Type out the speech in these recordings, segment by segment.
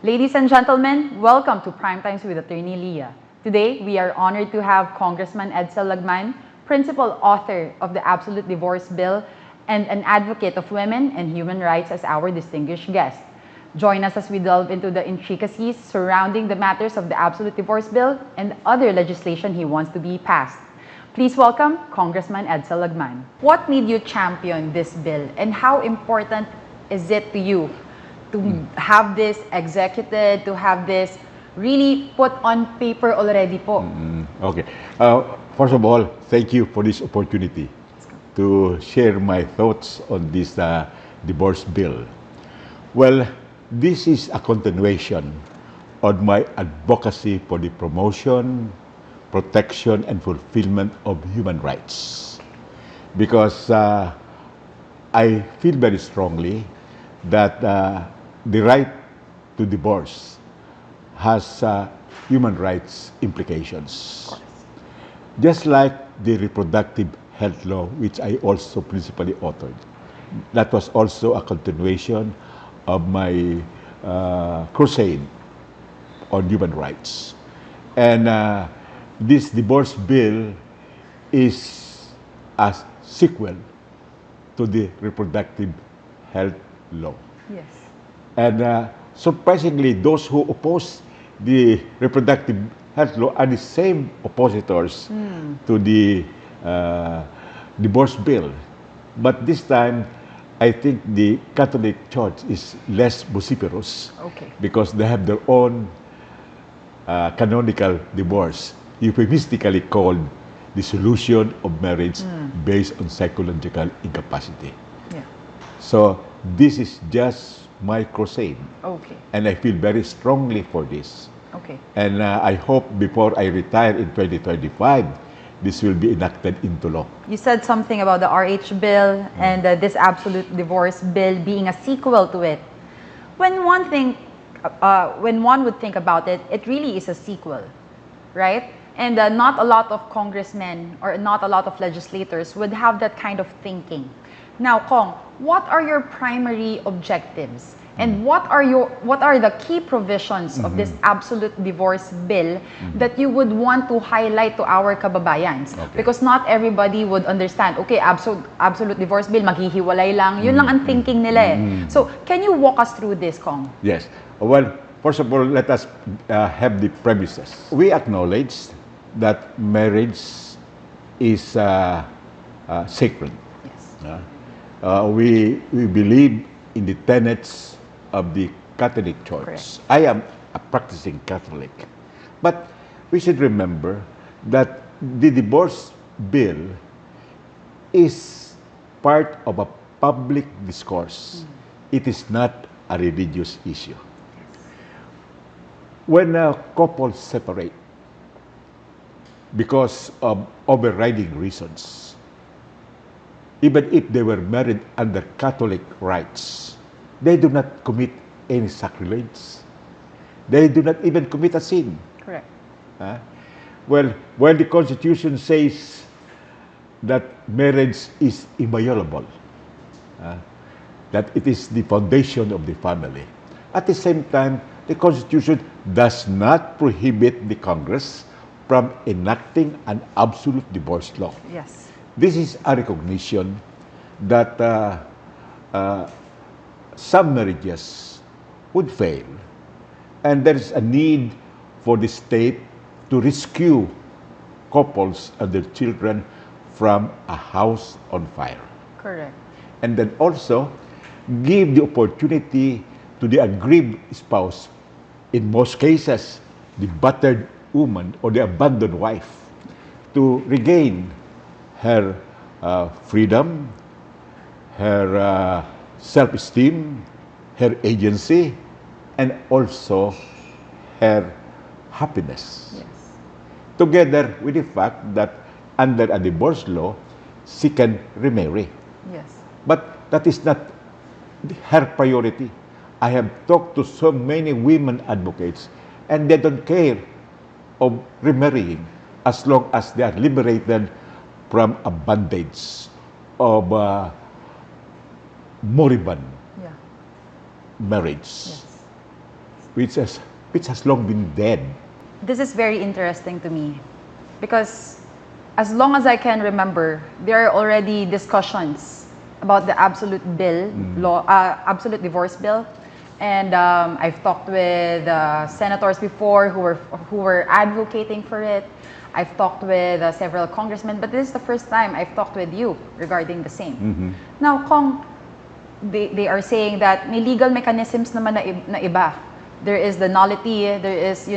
Ladies and gentlemen, welcome to Prime Times with Attorney Leah. Today, we are honored to have Congressman Edsel Lagman, principal author of the Absolute Divorce Bill and an advocate of women and human rights as our distinguished guest. Join us as we delve into the intricacies surrounding the matters of the Absolute Divorce Bill and other legislation he wants to be passed. Please welcome Congressman Edsel Lagman. What made you champion this bill and how important is it to you to have this executed, to have this really put on paper already po? Okay. First of all, thank you for this opportunity to share my thoughts on this divorce bill. Well, this is a continuation on my advocacy for the promotion, protection, and fulfillment of human rights. Because I feel very strongly that the right to divorce has human rights implications. Just like the reproductive health law, which I also principally authored. That was also a continuation of my crusade on human rights. And this divorce bill is a sequel to the reproductive health law. Yes. And surprisingly, those who oppose the reproductive health law are the same oppositors to the divorce bill. But this time, I think the Catholic Church is less vociferous because they have their own canonical divorce, euphemistically called dissolution of marriage based on psychological incapacity. Yeah. So this is just my crusade. Okay. And I feel very strongly for this. Okay. And I hope before I retire in 2025, this will be enacted into law. You said something about the RH bill and this absolute divorce bill being a sequel to it. When one would think about it, it really is a sequel, right? And not a lot of congressmen or not a lot of legislators would have that kind of thinking. Now, Kong, what are your primary objectives? And what are the key provisions of this absolute divorce bill that you would want to highlight to our kababayans? Okay. Because not everybody would understand, okay, absolute divorce bill, maghihiwalay lang. Yun lang ang thinking nila eh. So, can you walk us through this, Kong? Yes. Well, first of all, let us have the premises. We acknowledge that marriage is sacred. Yes. We believe in the tenets of the Catholic Church. Correct. I am a practicing Catholic. But we should remember that the divorce bill is part of a public discourse. It is not a religious issue. When couples separate because of overriding reasons, even if they were married under Catholic rights, they do not commit any sacrilege. They do not even commit a sin. Correct. Well, while the Constitution says that marriage is inviolable, that it is the foundation of the family, at the same time, the Constitution does not prohibit the Congress from enacting an absolute divorce law. Yes. This is a recognition that some marriages would fail, and there is a need for the state to rescue couples and their children from a house on fire. Correct. And then also give the opportunity to the aggrieved spouse, in most cases, the battered woman or the abandoned wife, to regain her freedom, her self-esteem, her agency, and also her happiness. Yes. Together with the fact that under a divorce law, she can remarry. Yes. But that is not her priority. I have talked to so many women advocates, and they don't care of remarrying as long as they are liberated from a bondage of moribund marriage. Yes. which has long been dead. This is very interesting to me because as long as I can remember, there are already discussions about the absolute bill, absolute divorce bill. And I've talked with senators before who were advocating for it. I've talked with several congressmen, but this is the first time I've talked with you regarding the same. Now, Kong, they are saying that may legal mechanisms naman na iba. There is the nullity, there is,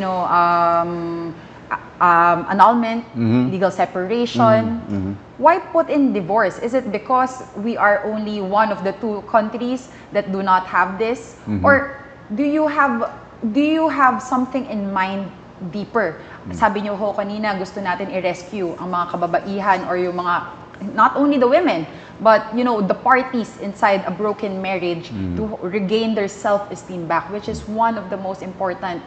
annulment, legal separation. Why put in divorce? Is it because we are only one of the two countries that do not have this? Or do you have something in mind deeper? Sabi niyo ho kanina, gusto natin i-rescue ang mga kababaihan or yung mga, not only the women, but the parties inside a broken marriage to regain their self-esteem back, which is one of the most important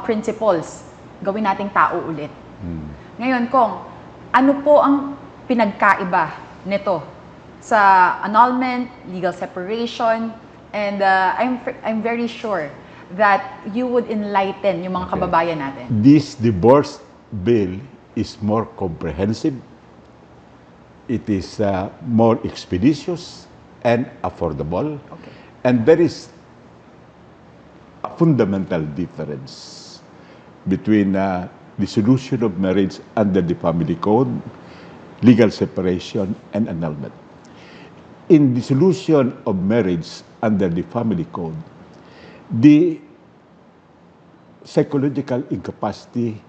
principles. Gawin nating tao ulit. Ngayon, Kong, ano po ang pinagkaiba nito sa annulment, legal separation, and I'm very sure that you would enlighten yung mga kababayan natin. This divorce bill is more comprehensive. It is more expeditious and affordable. And there is a fundamental difference between dissolution of marriage under the family code, legal separation, and annulment. In dissolution of marriage under the family code, the psychological incapacity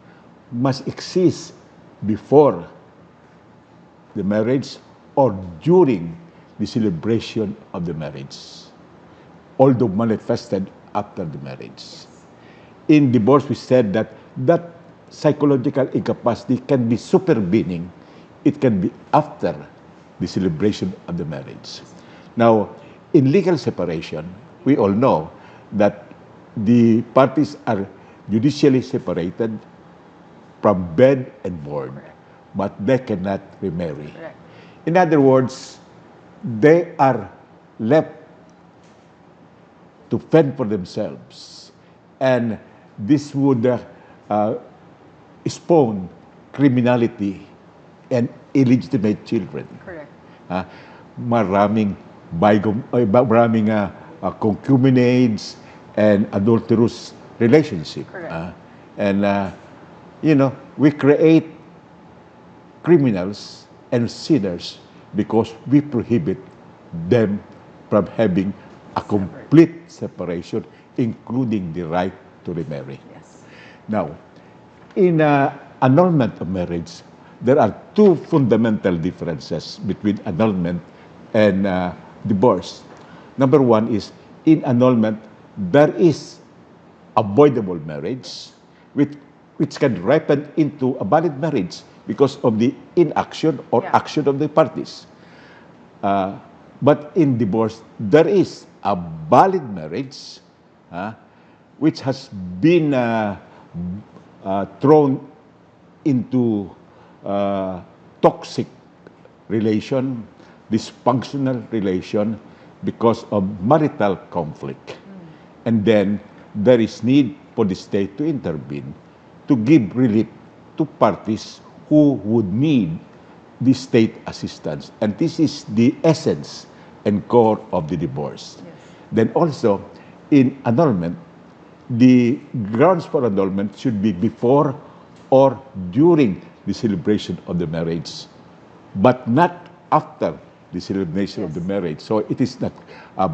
must exist before the marriage or during the celebration of the marriage, although manifested after the marriage. In divorce, we said that psychological incapacity can be supervening. It can be after the celebration of the marriage. Now, in legal separation, we all know that the parties are judicially separated from bed and board, but they cannot remarry. In other words, they are left to fend for themselves, and this would spawn criminality and illegitimate children. Correct. Maraming concubinage and adulterous relationship. We create criminals and sinners because we prohibit them from having a complete separation, including the right to remarry. Now, in annulment of marriage, there are two fundamental differences between annulment and divorce. Number one is, in annulment, there is avoidable marriage, which can ripen into a valid marriage because of the inaction or action of the parties. But in divorce, there is a valid marriage which has been thrown into toxic relation, dysfunctional relation because of marital conflict. And then there is need for the state to intervene to give relief to parties who would need the state assistance. And this is the essence and core of the divorce. Then also, in annulment, the grounds for annulment should be before or during the celebration of the marriage, but not after the celebration of the marriage. So it is not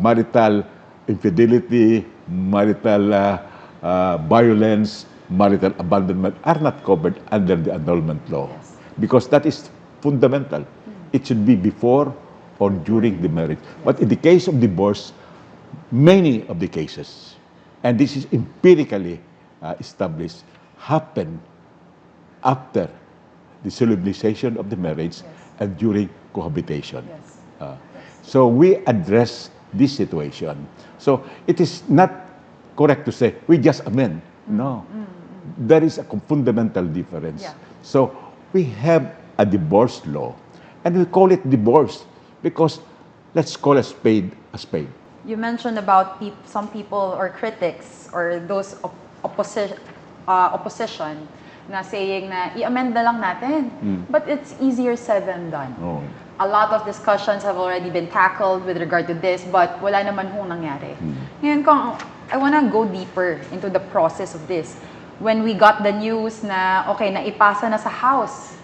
marital infidelity, marital violence, marital abandonment are not covered under the annulment law, because that is fundamental. It should be before or during the marriage. But in the case of divorce, many of the cases, and this is empirically established, happen after the solemnization of the marriage and during cohabitation. So we address this situation. So it is not correct to say we just amend. No, there is a fundamental difference. So we have a divorce law, and we call it divorce because let's call a spade a spade. You mentioned about some people or critics or those opposition na saying na i-amend na lang natin. But it's easier said than done. Oh. A lot of discussions have already been tackled with regard to this, but wala naman hong nangyari. Ngayon, kung I wanna go deeper into the process of this. When we got the news na, okay, naipasa na sa House,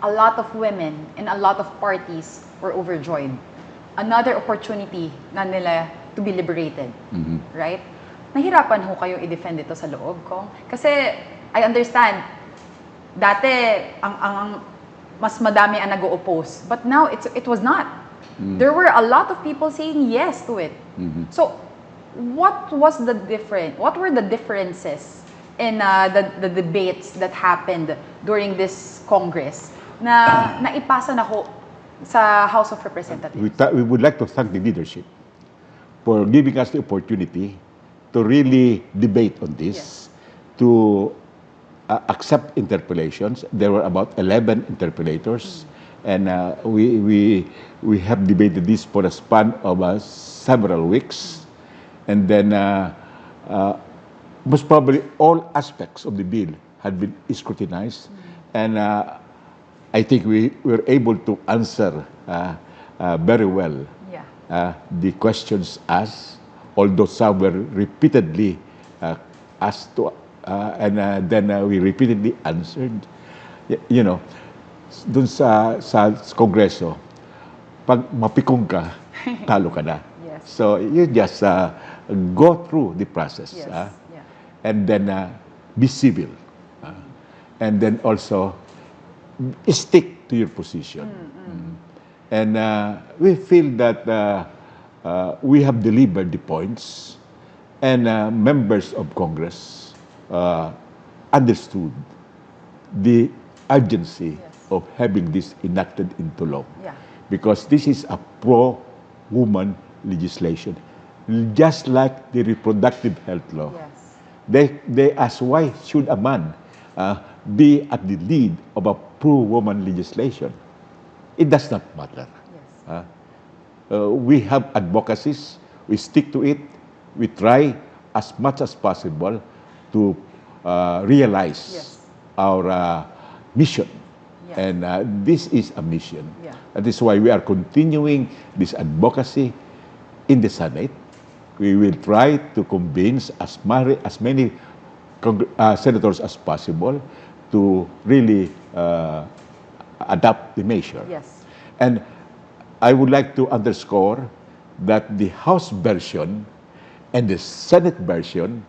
a lot of women and a lot of parties were overjoyed. Another opportunity na nila to be liberated. Right? Nahirapan ho kayong i-defend ito sa loob ko. Kasi, I understand, dati, ang mas madami ang nag-oppose. But now, it was not. There were a lot of people saying yes to it. So, what were the differences in the debates that happened during this Congress na naipasa na ho sa House of Representatives? We would like to thank the leadership for giving us the opportunity to really debate on this, to accept interpellations. There were about 11 interpellators, and we have debated this for a span of several weeks, and then most probably all aspects of the bill had been scrutinized, and I think we were able to answer very well the questions asked, although some were repeatedly asked to, and then we repeatedly answered. You know, dun sa Kongreso, pag mapikong ka, talo ka na. Yes. So you just go through the process. Yes. And then be civil. And then also stick to your position. And we feel that we have delivered the points, and members of Congress understood the urgency of having this enacted into law. Because this is a pro-woman legislation, just like the reproductive health law. They ask, why should a man be at the lead of a pro-woman legislation? It does not matter. We have advocacies, we stick to it, we try as much as possible to realize our mission. And this is a mission. That is why we are continuing this advocacy in the Senate. We will try to convince as many senators as possible to really adopt the measure. And I would like to underscore that the House version and the Senate version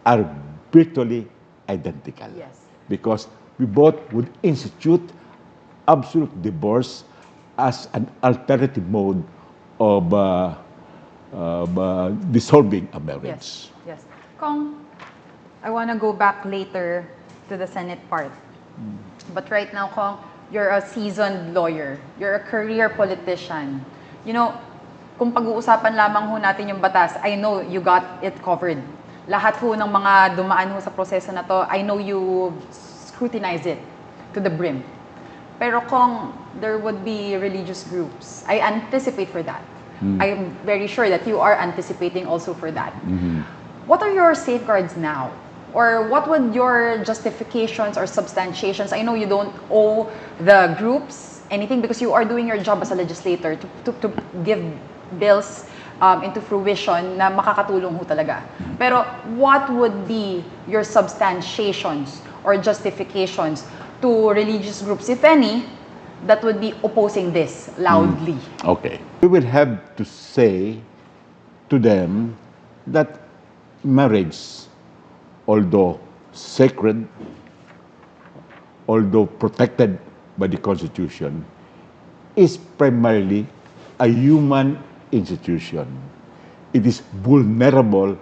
are virtually identical. Because we both would institute absolute divorce as an alternative mode of dissolving a marriage. Yes. Kong, I want to go back later to the Senate part. But right now, Kong, you're a seasoned lawyer. You're a career politician. You know, kung pag-uusapan lamang ho natin yung batas, I know you got it covered. Lahat ho ng mga dumaan ho sa proseso na to, I know you scrutinize it to the brim. Pero Kong, there would be religious groups. I anticipate for that. I'm very sure that you are anticipating also for that. What are your safeguards now? Or what would your justifications or substantiations? I know you don't owe the groups anything because you are doing your job as a legislator to give bills into fruition na makakatulong ho talaga. Pero what would be your substantiations or justifications to religious groups, if any, that would be opposing this loudly? Okay. We will have to say to them that marriage, although sacred, although protected by the Constitution, is primarily a human institution. It is vulnerable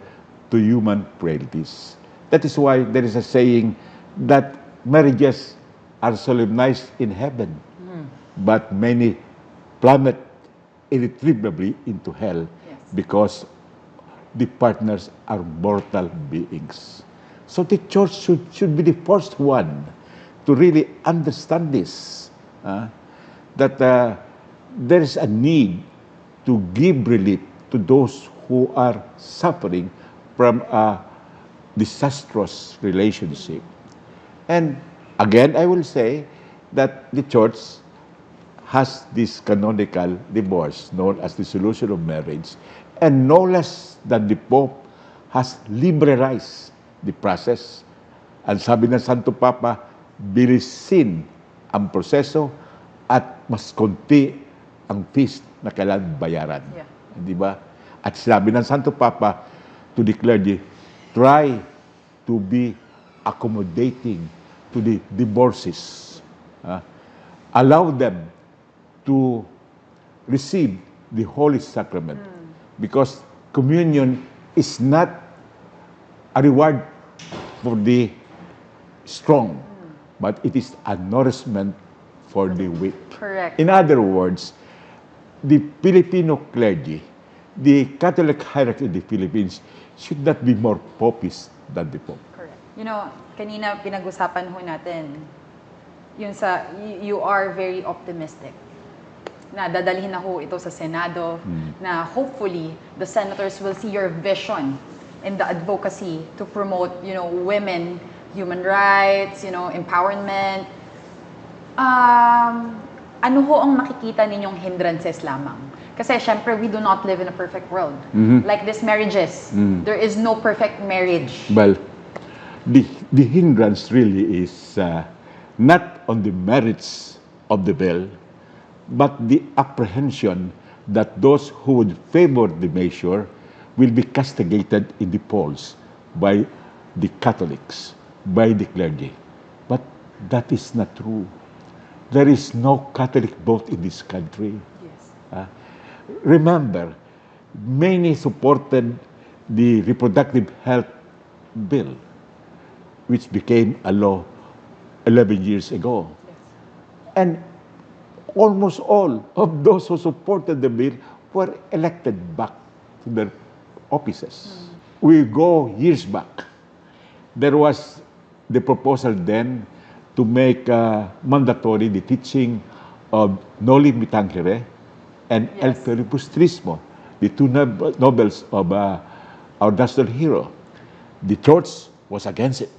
to human frailties. That is why there is a saying that marriages are solemnized in heaven, but many plummet irretrievably into hell because the partners are mortal beings. So the church should be the first one to really understand this, that there is a need to give relief to those who are suffering from a disastrous relationship. And again, I will say that the church has this canonical divorce known as the dissolution of marriage, and no less than the Pope has liberalized the process. Ang sabi ng Santo Papa, bilisin ang proseso at mas konti ang fees na kailangan bayaran. Yeah. Di ba? At sabi ng Santo Papa to the clergy, try to be accommodating to the divorces. Allow them to receive the Holy Sacrament because communion is not a reward for the strong, but it is a nourishment for the weak. Correct. In other words, the Filipino clergy, the Catholic hierarchy of the Philippines should not be more popist than the Pope. Correct. You know, kanina pinag-usapan ho natin, yun sa, you are very optimistic na dadalhin na ho ito sa Senado, na hopefully the senators will see your vision in the advocacy to promote, you know, women, human rights, you know, empowerment. Ano ho ang makikita ninyong hindrances lamang? Kasi syempre, we do not live in a perfect world. Like these marriages, there is no perfect marriage. Well, the hindrance really is not on the merits of the bill, but the apprehension that those who would favor the measure will be castigated in the polls by the Catholics, by the clergy. But that is not true. There is no Catholic vote in this country. Yes. Remember, many supported the reproductive health bill, which became a law 11 years ago. Yes. And almost all of those who supported the bill were elected back to their offices. We go years back. There was the proposal then to make mandatory the teaching of Noli Me Tangere and El Yes. Filibustrismo, the two novels of our national hero. The church was against it.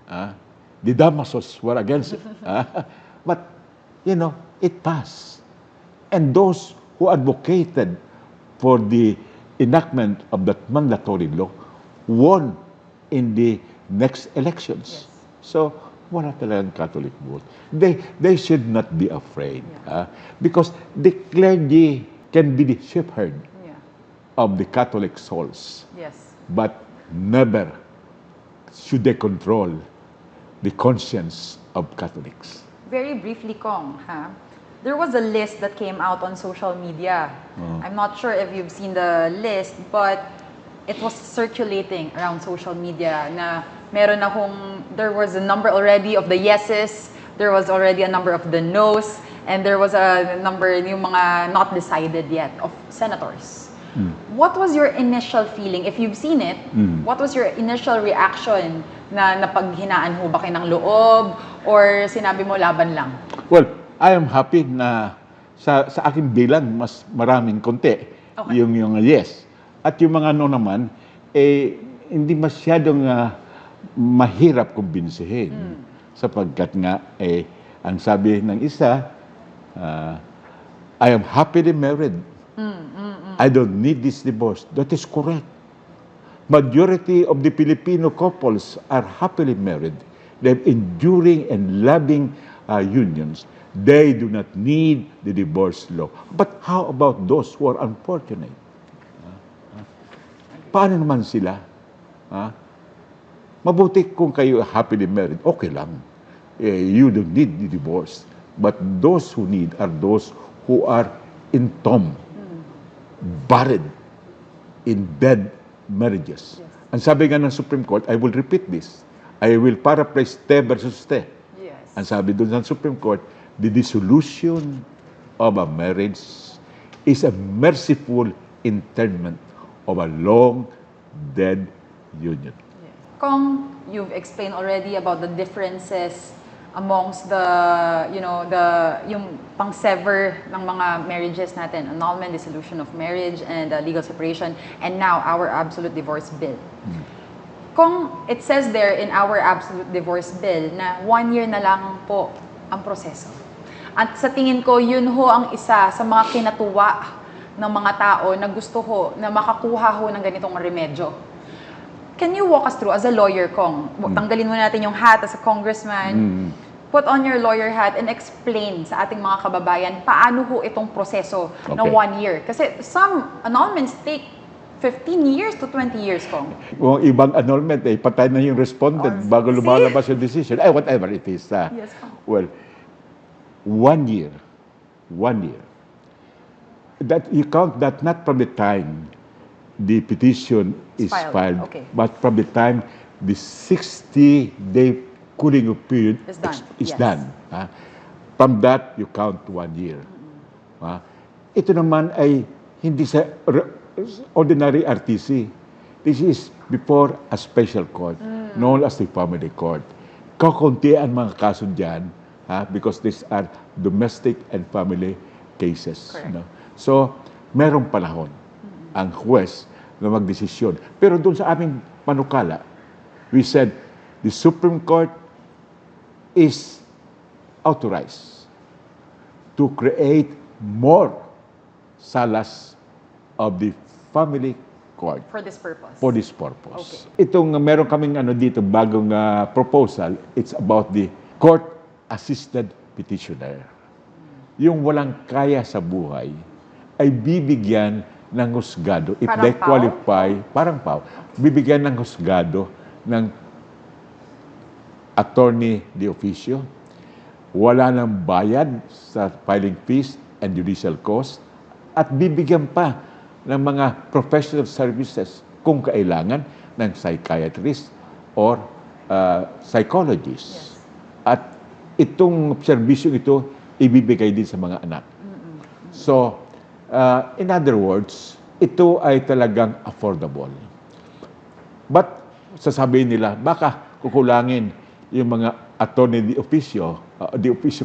The Damasos were against it. But, you know, it passed. And those who advocated for the enactment of that mandatory law won in the next elections. Yes. So, wala talagang Catholic vote. They should not be afraid. Because the clergy can be the shepherd Yeah. of the Catholic souls. Yes. But never should they control the conscience of Catholics. Very briefly, Kong, there was a list that came out on social media. I'm not sure if you've seen the list, but it was circulating around social media na meron akong, there was a number already of the yeses, there was already a number of the no's, and there was a number yung mga not decided yet of senators. What was your initial feeling? If you've seen it, what was your initial reaction na napaghinaan ho ba kayo ng loob or sinabi mo laban lang? Well, I am happy na sa aking bilang mas maraming konti Okay. yung yes. At yung mga no naman, hindi masyadong mahirap kumbinsihin. Sapagkat nga, ang sabi ng isa, I am happily married. I don't need this divorce. That is correct. Majority of the Filipino couples are happily married. They have enduring and loving unions. They do not need the divorce law. But how about those who are unfortunate? Paano naman sila? Mabuti kung kayo happily married, okay lang. You don't need the divorce. But those who need are those who are entombed, buried in dead marriages. Yes. Ang sabi nga ng Supreme Court, I will repeat this. I will paraphrase te versus te. Yes. Ang sabi doon ng Supreme Court, the dissolution of a marriage is a merciful interment of a long dead union. Kong, you've explained already about the differences amongst the, yung pang-sever ng mga marriages natin, annulment, dissolution of marriage, and legal separation, and now our absolute divorce bill. Kung it says there in our absolute divorce bill na 1 year na lang po ang proseso. At sa tingin ko, yun ho ang isa sa mga kinatuwa ng mga tao na gusto ho na makakuha ho ng ganitong remedyo. Can you walk us through, as a lawyer, Kong, tanggalin mo natin yung hat as a congressman, put on your lawyer hat and explain sa ating mga kababayan paano ho itong proseso na 1 year. Kasi some annulments take 15 years to 20 years, Kong. Kung ibang annulment, patay na yung respondent bago lumalabas yung decision. Whatever it is. Yes, Kong. Well, 1 year. That you count that not from the time the petition is filed, okay, but from the time the 60-day cooling off period is done. From that, you count 1 year. Ito naman ay hindi sa ordinary RTC. This is before a special court, known as the family court. Kakuntian mga kaso dyan, because these are domestic and family cases. No? So, merong panahon ang huwes na magdesisyon. Pero doon sa aming panukala, we said the Supreme Court is authorized to create more salas of the family court For this purpose. for this purpose. Itong meron kaming dito bagong proposal, it's about the court-assisted petitioner. Yung walang kaya sa buhay ay bibigyan ng husgado if Parang they PAO? qualify, parang PAO, bibigyan ng husgado ng attorney de officio, wala nang bayad sa filing fees and judicial costs, at bibigyan pa ng mga professional services kung kailangan ng psychiatrist or psychologist. At itong serbisyong ito, ibibigay din sa mga anak. So, in other words, ito ay talagang affordable. But, sasabihin nila, baka kukulangin yung mga attorney de officio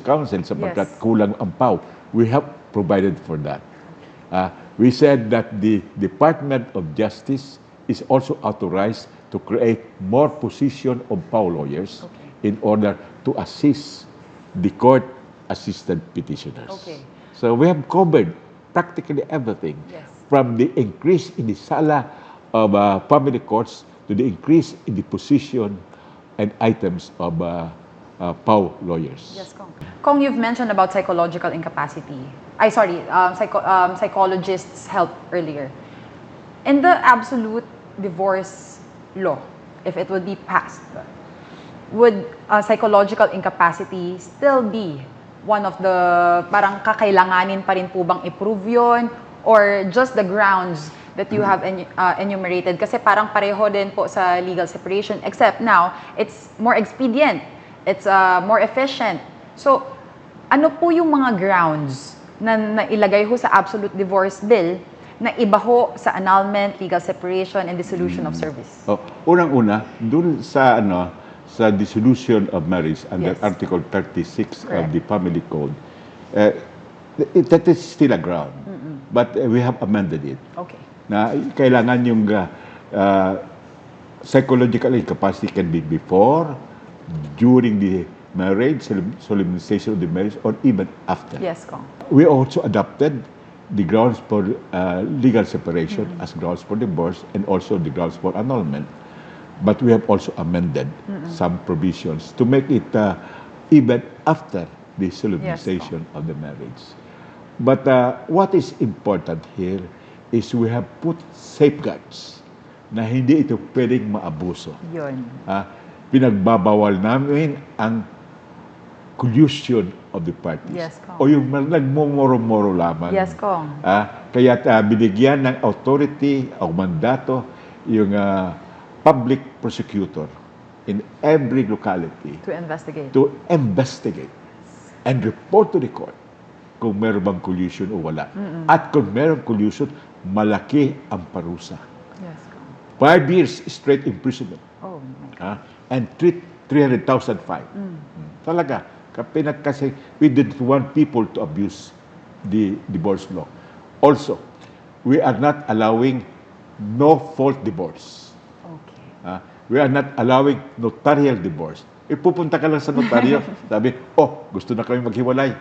counsel sapagkat kulang ang PAW. We have provided for that. We said that the Department of Justice is also authorized to create more position of PAW lawyers in order to assist the court-assisted petitioners. So we have covered practically everything, from the increase in the sala of family courts to the increase in the position and items of PAW lawyers. Yes, Kong. Kong, you've mentioned about psychological incapacity. Psychologists' help earlier. In the absolute divorce law, if it would be passed, would psychological incapacity still be one of the parang kakailanganin pa rin po bang i-prove yun? Or just the grounds that you have enumerated? Kasi parang pareho din po sa legal separation, except now, it's more expedient, it's more efficient. So, ano po yung mga grounds na ilagay ho sa absolute divorce bill na iba ho sa annulment, legal separation, and dissolution of service? Unang-una, dun sa sa dissolution of marriage under Article 36 of the Family Code, that is still a ground. But we have amended it. Na kailangan yung psychological incapacity can be before, during the marriage, solemnization of the marriage, or even after. Yes, Kong. We also adopted the grounds for legal separation as grounds for divorce and also the grounds for annulment. But we have also amended some provisions to make it even after the solemnization of the marriage. But what is important here is we have put safeguards na hindi ito pwedeng maabuso. Yun. Pinagbabawal namin ang collusion of the parties. Yes, Kong. O yung nagmumuro-muro lamang. Yes, Kong. Kaya binigyan ng authority o mandato yung public prosecutor in every locality To investigate. And report to the court kung meron bang collusion o wala. At kung meron collusion, malaki ang parusa. Yes, Kong. 5 years straight imprisonment. Oh, my God. And 300,000 fine. Talaga. Kasi we didn't want people to abuse the divorce law. Also, we are not allowing no-fault divorce. Okay. We are not allowing notarial divorce. Pupunta ka lang sa notaryo, sabi, gusto na kami maghiwalay.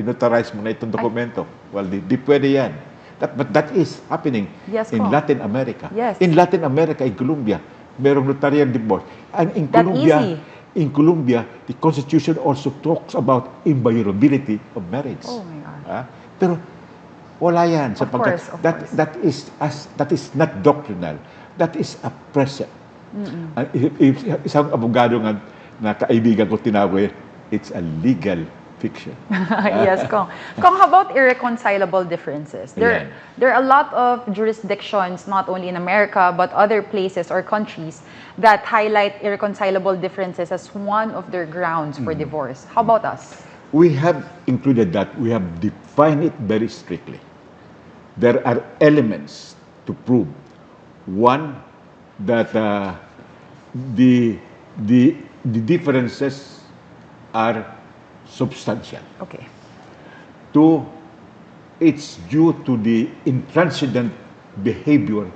Inotarize mo na itong dokumento. Well, di pwede yan. But that is happening Yes, in Kong. Latin America. Yes. In Latin America, in Colombia, merong notarial divorce. And in That Colombia, easy. in Colombia, the Constitution also talks about inviolability of marriage. Oh my God. Pero wala yan. Of course, of course. That is not doctrinal. That is a precept. Isang abogado nga na kaibigan ko tinawag, it's a legal fiction. Yes, Kong. Kong, how about irreconcilable differences? Ayan. There are a lot of jurisdictions, not only in America, but other places or countries that highlight irreconcilable differences as one of their grounds for divorce. How about us? We have included that. We have defined it very strictly. There are elements to prove. One, that the differences are substantial. Okay. Two, it's due to the intransigent behavior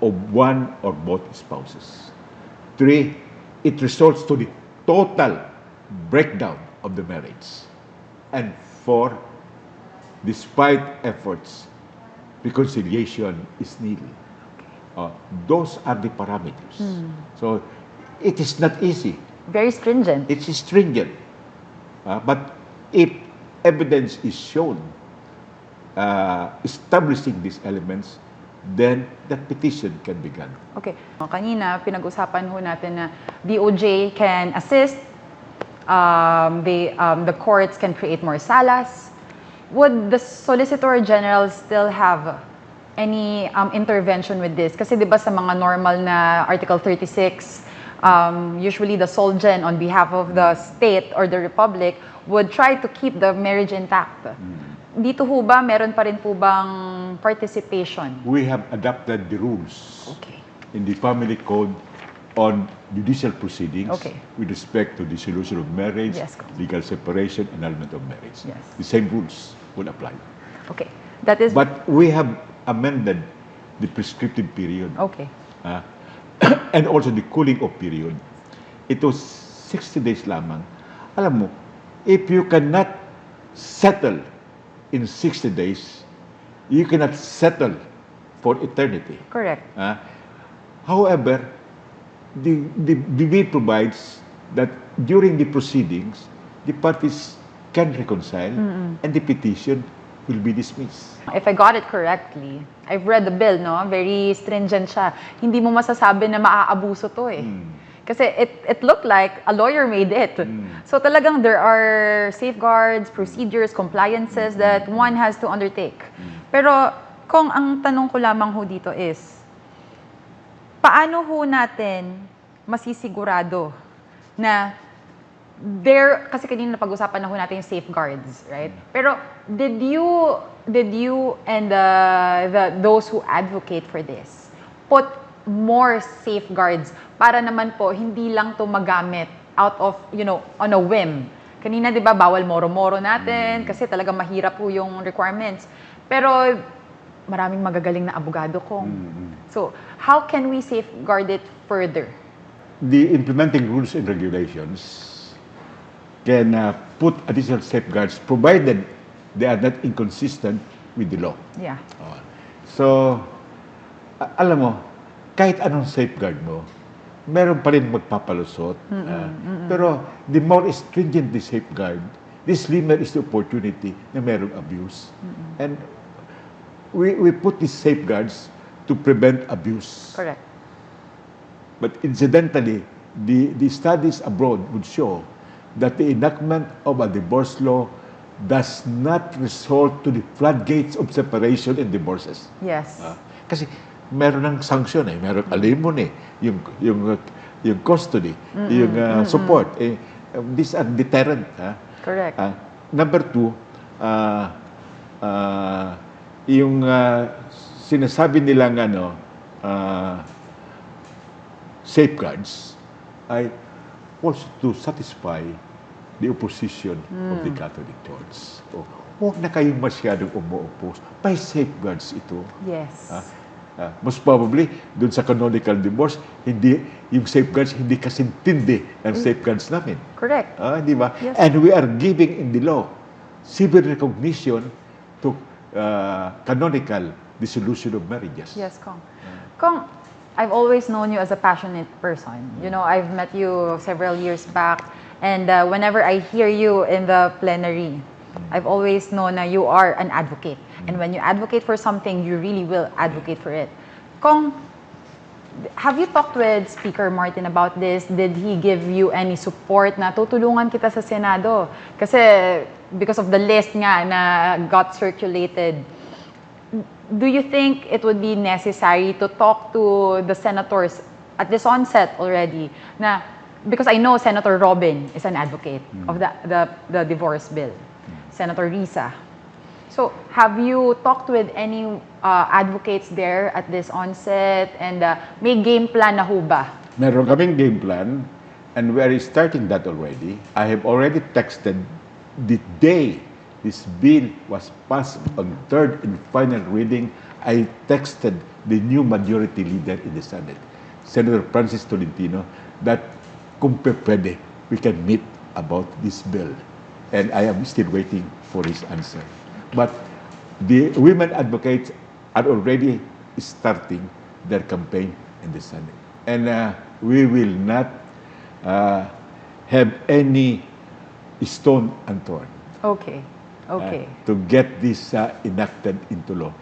of one or both spouses. Three, it results to the total breakdown of the marriage. And four, despite efforts, reconciliation is needed. Those are the parameters. So it is not easy. Very stringent. It's stringent. But if evidence is shown establishing these elements, then that petition can be granted. Okay. Kanina, pinag-usapan ho natin na DOJ can assist, the courts can create more salas. Would the Solicitor General still have any intervention with this? Kasi di ba sa mga normal na Article 36, usually the Solgen on behalf of the state or the republic would try to keep the marriage intact. Dito ho ba, meron pa rin po bang participation? We have adopted the rules Okay. in the family code on judicial proceedings Okay. with respect to dissolution of marriage, Yes, Congressman. legal separation, annulment of marriage. Yes. The same rules would apply. Okay. That is... But we have amended the prescriptive period Okay. and also the cooling off period. It was 60 days lamang. Alam mo, if you cannot settle in 60 days, you cannot settle for eternity. Correct. However, the bill provides that during the proceedings, the parties can reconcile and the petition will be dismissed. If I got it correctly, I've read the bill, no? Very stringent siya. Hindi mo masasabi na maaabuso to eh. Kasi it looked like a lawyer made it. So talagang there are safeguards, procedures, compliances that one has to undertake. Pero kung ang tanong ko lamang ho dito is, paano ho natin masisigurado na kasi kanina napag-usapan na ho natin yung safeguards, right? Pero did you and those who advocate for this put more safeguards para naman po hindi lang to magamit out of, on a whim? Kanina 'di ba bawal moro-moro natin kasi talaga mahirap po yung requirements. Pero maraming magagaling na abogado kong. So, how can we safeguard it further? The implementing rules and regulations can put additional safeguards provided they are not inconsistent with the law. Yeah. So, alam mo, kahit anong safeguard mo, meron pa rin magpapalusot. Pero the more stringent the safeguard, the slimmer is the opportunity na merong abuse. And we put these safeguards to prevent abuse. Correct. But incidentally, the studies abroad would show that the enactment of a divorce law does not result to the floodgates of separation and divorces. Yes. Kasi meron ng sanction meron alimony, yung custody, yung support. These are deterrent. Correct. Number two, yung sinasabi nilang safeguards ay also to satisfy the opposition of the Catholic Church. So, huwag na kayong masyadong umu-oppose. May safeguards ito. Yes. Most probably, dun sa canonical divorce, yung safeguards hindi kasintindi ng safeguards namin. Correct. Di ba? Yes. And we are giving in the law civil recognition to canonical dissolution of marriages. Yes, Kong. Kong, I've always known you as a passionate person. You know, I've met you several years back, and whenever I hear you in the plenary, I've always known that you are an advocate. And when you advocate for something, you really will advocate for it. Kong, have you talked with Speaker Martin about this? Did he give you any support na tutulungan kita sa Senado? Kasi because of the list nga na got circulated, do you think it would be necessary to talk to the senators at this onset already? Na, because I know Senator Robin is an advocate of the divorce bill. Senator Risa. So, have you talked with any advocates there at this onset? And may game plan na ho ba? Meron kaming game plan, and we are starting that already. I have already texted the day this bill was passed on third and final reading. I texted the new majority leader in the Senate, Senator Francis Tolentino, that kung pwede, we can meet about this bill. And I am still waiting for his answer. But the women advocates are already starting their campaign in the Senate. And we will not have any stone unturned. Okay. Okay. To get this enacted into law.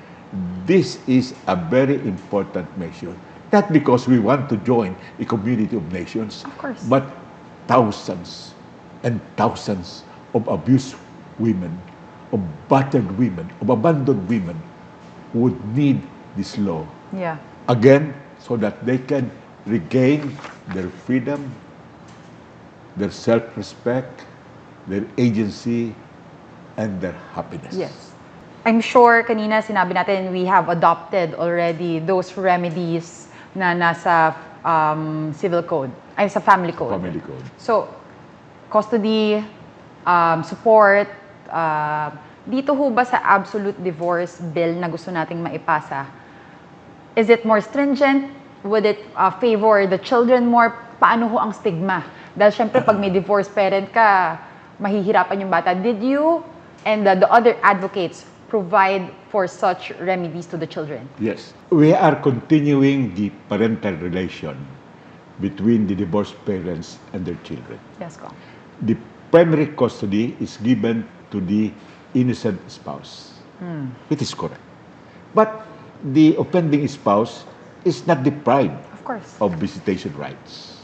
This is a very important measure. Not because we want to join a community of nations, Of course. but thousands and thousands of abused women, of battered women, of abandoned women would need this law. Yeah. Again, so that they can regain their freedom, their self-respect, their agency, and their happiness. Yes. I'm sure kanina sinabi natin we have adopted already those remedies na nasa civil code, ay sa family code. Family code. So, custody, support, dito ho ba sa absolute divorce bill na gusto nating maipasa, is it more stringent? Would it favor the children more? Paano ho ang stigma? Dahil syempre pag may divorce parent ka, mahihirapan yung bata. Did you and the other advocates provide for such remedies to the children? Yes. We are continuing the parental relation between the divorced parents and their children. Yes, Kong. The primary custody is given to the innocent spouse. It is correct. But the offending spouse is not deprived Of course. of visitation rights.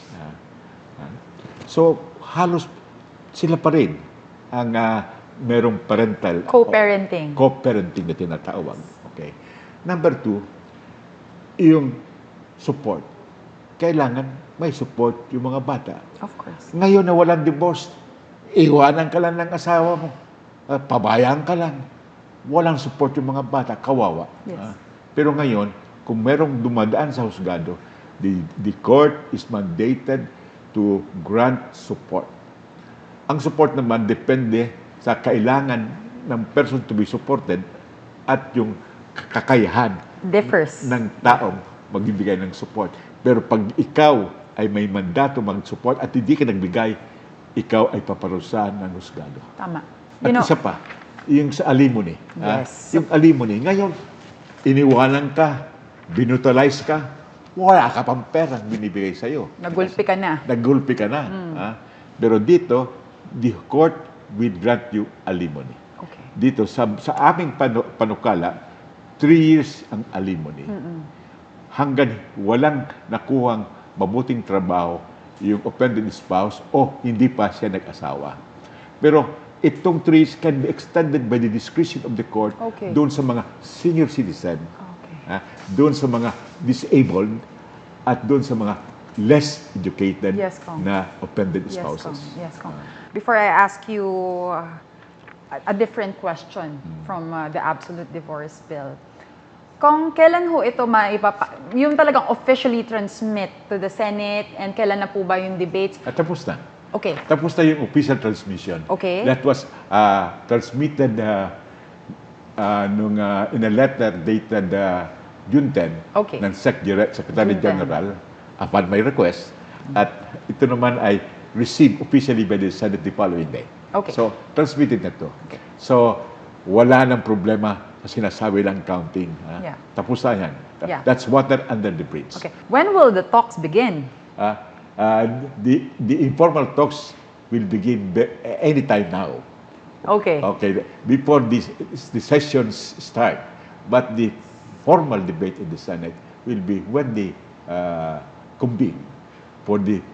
So, halos sila pa rin ang merong parental Co-parenting. co-parenting na tinatawag. Okay. Number 2, yung support. Kailangan may support yung mga bata. Of course. Ngayon na walang divorce, iwanan ka lang ng asawa mo. Pabayaan ka lang. Walang support yung mga bata. Kawawa. Yes. Pero ngayon, kung merong dumadaan sa husgado, the court is mandated to grant support. Ang support naman depende sa kailangan ng person to be supported at yung kakayahan Differs. ng taong magbibigay ng support. Pero pag ikaw ay may mandato mag-support at hindi ka nagbigay, ikaw ay paparusahan ng husgado. Tama. At isa pa, yung sa alimony. Yes. Yung alimony, ngayon, iniwanan ka, binutalize ka, wala ka pang perang binibigay sa'yo. Nagulpi ka na. Nagulpi ka na. Pero dito, the court will grant you alimony. Okay. Dito, sa aming panukala, 3 years ang alimony. Hanggang walang nakuhang mabuting trabaho yung offended spouse o hindi pa siya nag-asawa. Pero itong 3 years can be extended by the discretion of the court Okay. doon sa mga senior citizen, Okay. doon sa mga disabled, at doon sa mga less educated Yes, Kong. na offended Yes, spouses. Kong. Yes, Kong. Before I ask you a different question from the absolute divorce bill, Kung kailan ho ito yung talagang officially transmit to the Senate, and kailan na po ba yung debates? At tapos na. Okay. Tapos na yung official transmission. Okay. That was transmitted in a letter dated June 10 Okay. ng Secretary June 10. General upon my request. At ito naman ay received officially by the Senate the following day. Okay. So, transmitted na to. So, wala nang problema sa sinasabi lang counting. Yeah. Tapos na yan. Yeah. That's water under the bridge. Okay. When will the talks begin? The informal talks will begin anytime now. Okay. Okay, before the sessions start. But the formal debate in the Senate will be when they convene for the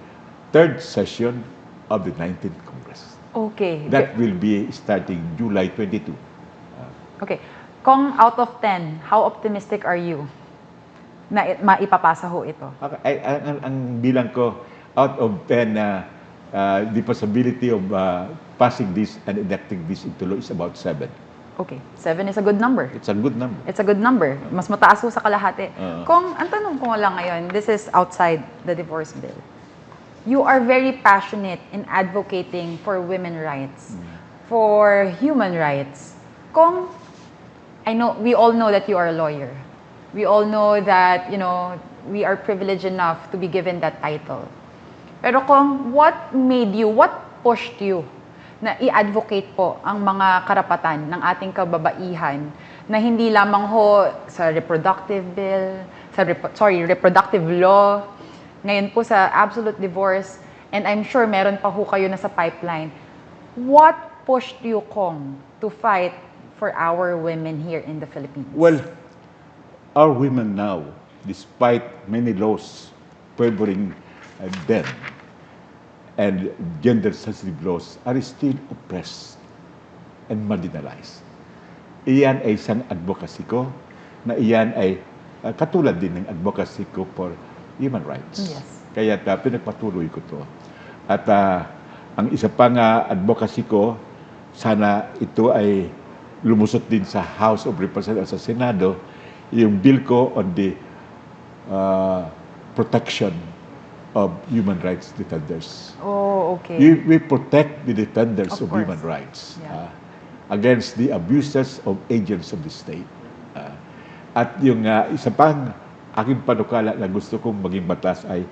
third session of the 19th Congress. Okay. That will be starting July 22. Okay. Kung out of 10, how optimistic are you na maipapasa ho ito? Ang bilang ko, out of 10, the possibility of passing this and enacting this into law is about 7. Okay. 7 is a good number. It's a good number. It's a good number. Mas mataas ho sa kalahati. Kung, ang tanong ko lang ngayon, this is outside the divorce bill. You are very passionate in advocating for women rights, for human rights. Kung, we all know that you are a lawyer. We all know that, we are privileged enough to be given that title. Pero kung, what pushed you na i-advocate po ang mga karapatan ng ating kababaihan na hindi lamang ho sa reproductive bill, reproductive law, ngayon po sa absolute divorce, and I'm sure meron pa ho kayo na sa pipeline. What pushed you, Kong, to fight for our women here in the Philippines? Well, our women now, despite many laws favoring them and gender-sensitive laws, are still oppressed and marginalized. Iyan ay isang advocacy ko, na iyan ay katulad din ng advocacy ko for human rights. Yes. Kaya pinagpatuloy ko to. At ang isa pang advocacy ko, sana ito ay lumusot din sa House of Representatives sa Senado, yung bill ko on the protection of human rights defenders. Oh, okay. We protect the defenders of course. human rights Yeah. against the abuses of agents of the state. At yung isa pang aking panukala na gusto kong maging batas ay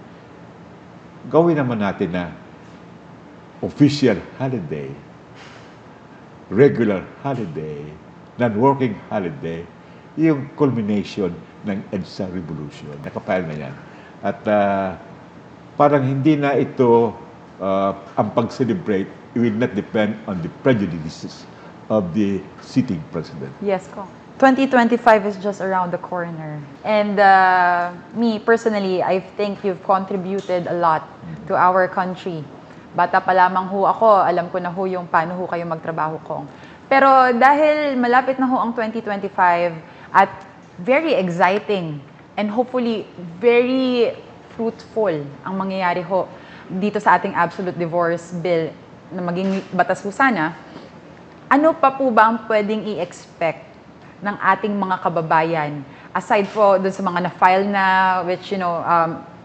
gawin naman natin na official holiday, regular holiday, non-working holiday, yung culmination ng EDSA Revolution. Nakapile na yan. At parang hindi na ito ang pag-celebrate, it will not depend on the prejudices of the sitting president. Yes, Kong. 2025 is just around the corner. And me, personally, I think you've contributed a lot to our country. Bata pa lamang ho ako, alam ko na ho yung paano ho kayo magtrabaho, Kong. Pero dahil malapit na ho ang 2025 at very exciting and hopefully very fruitful ang mangyayari ho dito sa ating absolute divorce bill na maging batas ho sana, ano pa po ba ang pwedeng i-expect ng ating mga kababayan aside po dun sa mga na-file na which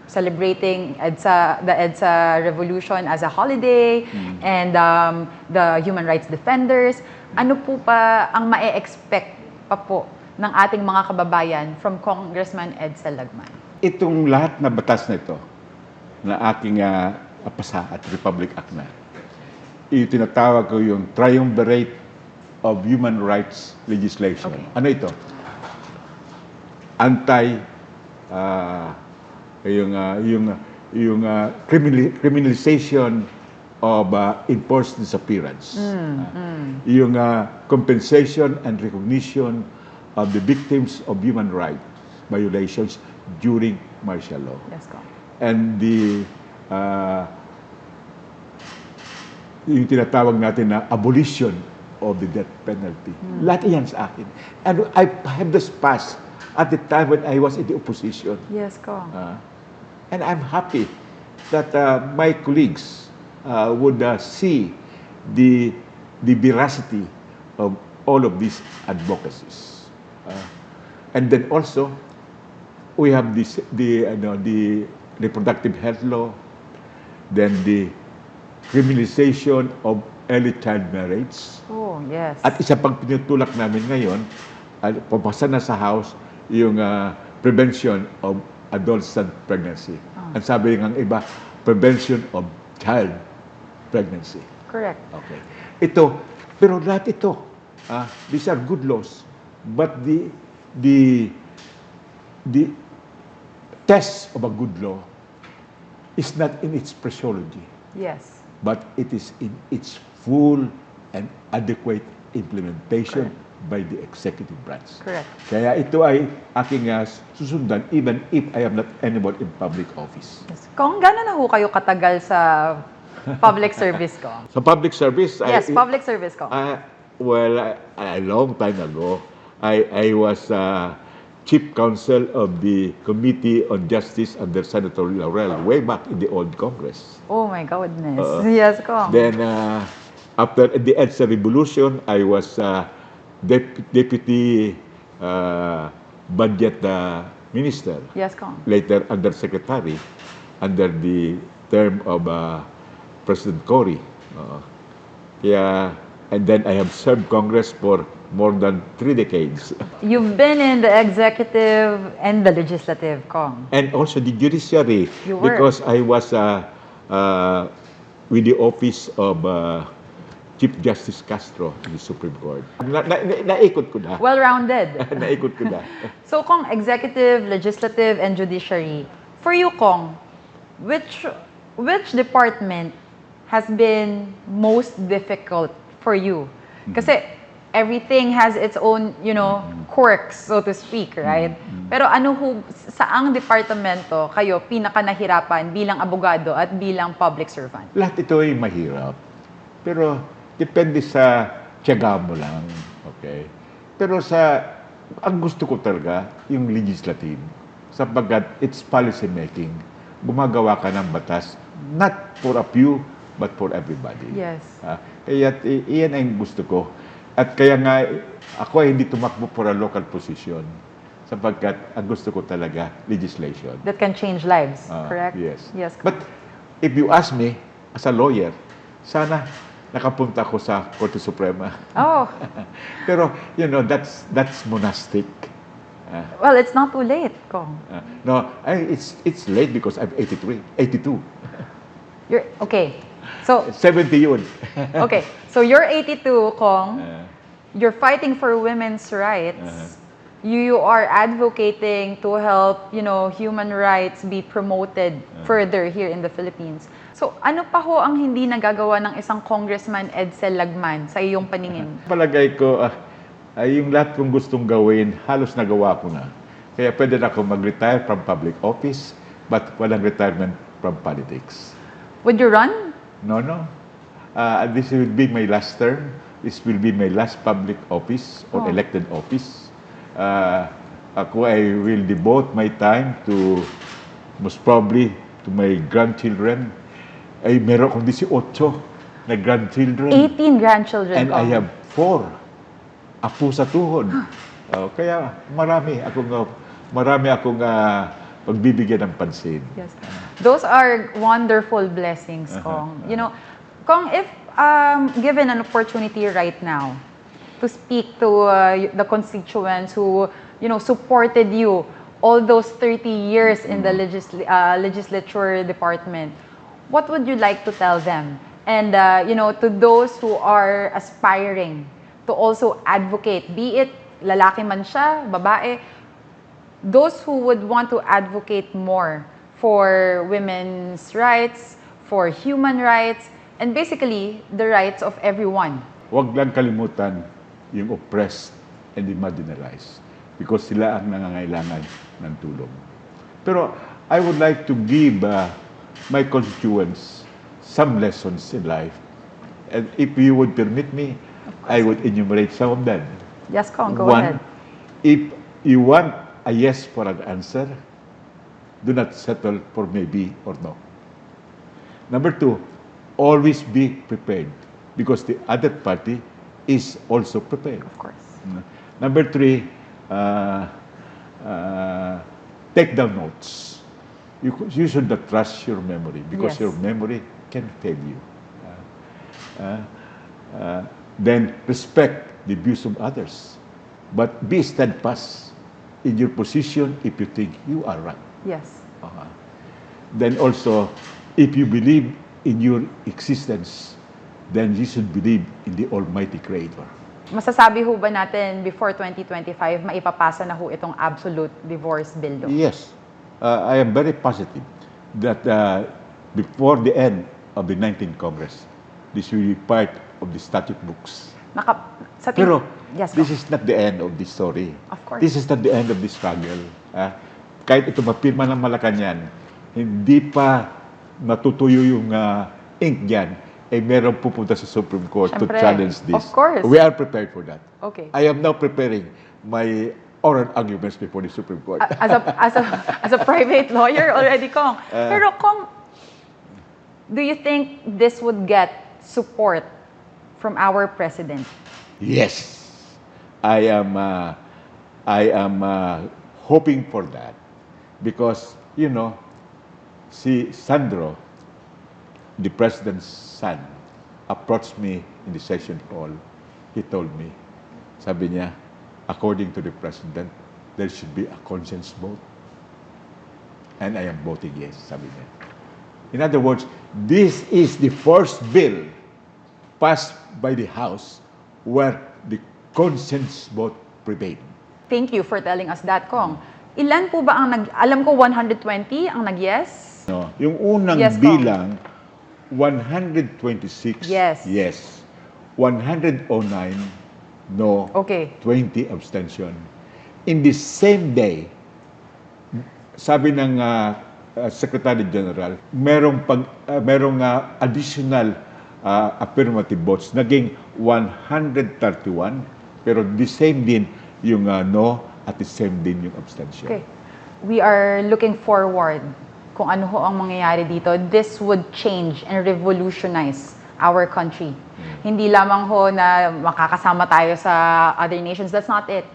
celebrating the EDSA revolution as a holiday and the human rights defenders, ano po pa ang ma-expect pa po ng ating mga kababayan from Congressman Edsel Lagman? Itong lahat na batas na ito na aking pasa at Republic Act na, itinatawag ko yung triumvirate of human rights legislation. Okay. Ano ito? Criminalization of enforced disappearance. Yung compensation and recognition of the victims of human rights violations during martial law. Yes, Kong. And yung tinatawag natin na abolition of the death penalty. Lahat iyan sa akin. And I have this past at the time when I was in the opposition. Yes, Kong. And I'm happy that my colleagues would see the veracity of all of these advocacies. And then also, we have the reproductive health law, then the criminalization of early child marriage. Oh, yes. At isa pang pinutulak namin ngayon, papasa na sa House, yung prevention of adolescent pregnancy. Ang sabi ng iba, prevention of child pregnancy. Correct. Okay. Ito, pero lahat ito, these are good laws, but the test of a good law is not in its phraseology, Yes. but it is in its full and adequate implementation by the executive branch. Correct. Kaya ito ay aking susundan even if I am not anymore in public office. Yes. Kung gano'n na ho kayo katagal sa public service ko? Sa public service, Yes, public service ko. well, a long time ago, I was chief counsel of the Committee on Justice under Senator Laurel way back in the old Congress. Oh my goodness. Yes, Kong. Then, after the EDSA revolution, I was deputy budget minister. Yes, Kong. Later, undersecretary under the term of President Cory. And then I have served Congress for more than 3 decades. You've been in the executive and the legislative, Kong. And also the judiciary, You were. because I was with the office of Chief Justice Castro in the Supreme Court. Naikot ko na. Well-rounded. Naikot ko na. So, Kong, executive, legislative, and judiciary. For you, Kong, which department has been most difficult for you? Kasi everything has its own, quirks, so to speak, right? Pero saang departamento kayo pinaka nahirapan bilang abogado at bilang public servant? Lahat ito ay mahirap. Pero depende sa tiyaga mo lang. Okay? Pero ang gusto ko talaga, yung legislative. Sapagkat it's policy making. Gumagawa ka ng batas, not for a few, but for everybody. Yes. Kaya iyan ang gusto ko. At kaya nga, ako ay hindi tumakbo for a local position. Sapagkat ang gusto ko talaga, legislation. That can change lives, correct? Yes. Yes. But if you ask me, as a lawyer, sana nakapunta ako sa Korte Suprema. Oh, Pero, that's monastic. well, it's not too late, Kong. No, it's late because I'm 82. You're, okay. So, 70 yun. okay. So, you're 82, Kong. You're fighting for women's rights. You are advocating to help, human rights be promoted further here in the Philippines. So, ano pa ho ang hindi nagagawa ng isang Congressman Edsel Lagman sa iyong paningin? Palagay ko, yung lahat kong gustong gawin, halos nagawa ko na. Kaya pwede na ako mag-retire from public office, but walang retirement from politics. Would you run? No. This will be my last term. This will be my last public office or elected office. Ako, I will devote my time to, most probably, to my grandchildren. Ay, meron akong 18 na grandchildren. 18 grandchildren, And I Kong. have 4 apo sa tuhod. Kaya marami akong pagbibigyan ng pansin. Yes. Those are wonderful blessings, Kong. Kong, if given an opportunity right now to speak to the constituents who, supported you all those 30 years in the legislature department, what would you like to tell them? And, to those who are aspiring to also advocate, be it lalaki man siya, babae, those who would want to advocate more for women's rights, for human rights, and basically the rights of everyone. Huwag lang kalimutan yung oppressed and the marginalized because sila ang nangangailangan ng tulong. Pero I would like to give my constituents some lessons in life. And if you would permit me, I would enumerate some of them. Yes, Kong, go One, ahead. if you want a yes for an answer, do not settle for maybe or no. Number 2, always be prepared because the other party is also prepared. Of course. Number 3, take down notes. You should not trust your memory because Yes. your memory can fail you. then respect the views of others. But be steadfast in your position if you think you are right. Yes. Then also, if you believe in your existence, then you should believe in the Almighty Creator. Masasabi ho ba natin before 2025, maipapasa na ho itong absolute divorce bill do? Yes, I am very positive that before the end of the 19th Congress, this will be part of the statute books. Pero yes, this is not the end of the story. Of course. This is not the end of the struggle. Kahit ito mapirma ng Malacanang, hindi pa natutuyo yung ink dyan, meron pupunta sa Supreme Court to Siyempre, challenge this. of course. We are prepared for that. Okay. I am now preparing my oral arguments before the Supreme Court. As a private lawyer already, Kong. Pero Kong, do you think this would get support from our president? Yes, I am hoping for that because si Sandro, the president's son, approached me in the session hall. He told me, sabi niya, according to the president, there should be a conscience vote. And I am voting yes, sabi niya. In other words, this is the first bill passed by the House where the conscience vote prevailed. Thank you for telling us that, Kong. Ilan po ba ang alam ko 120 ang nag-yes? No, yung unang Yes, Kong. bilang 126 Yes. yes, 109 no, Okay. 20 abstention. In the same day, sabi ng Secretary General, merong additional affirmative votes, naging 131, pero the same din yung no at the same din yung abstention. Okay. We are looking forward kung ano ho ang mangyayari dito. This would change and revolutionize our country. Hindi lamang ho na makakasama tayo sa other nations. That's not it.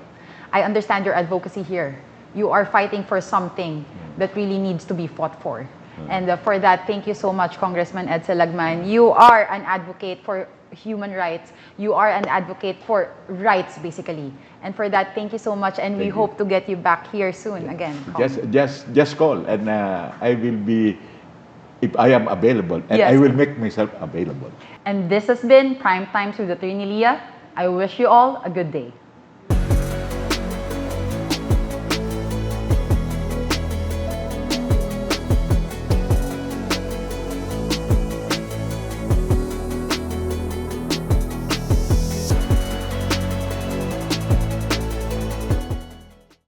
I understand your advocacy here. You are fighting for something that really needs to be fought for. And for that, thank you so much, Congressman Edsel Lagman. You are an advocate for human rights. You are an advocate for rights, basically. And for that, thank you so much. And we Thank you. hope to get you back here soon again. Kong. Just call, and I will be, if I am available, and Yes. I will make myself available. And this has been Prime Times with Attorney Leah. I wish you all a good day.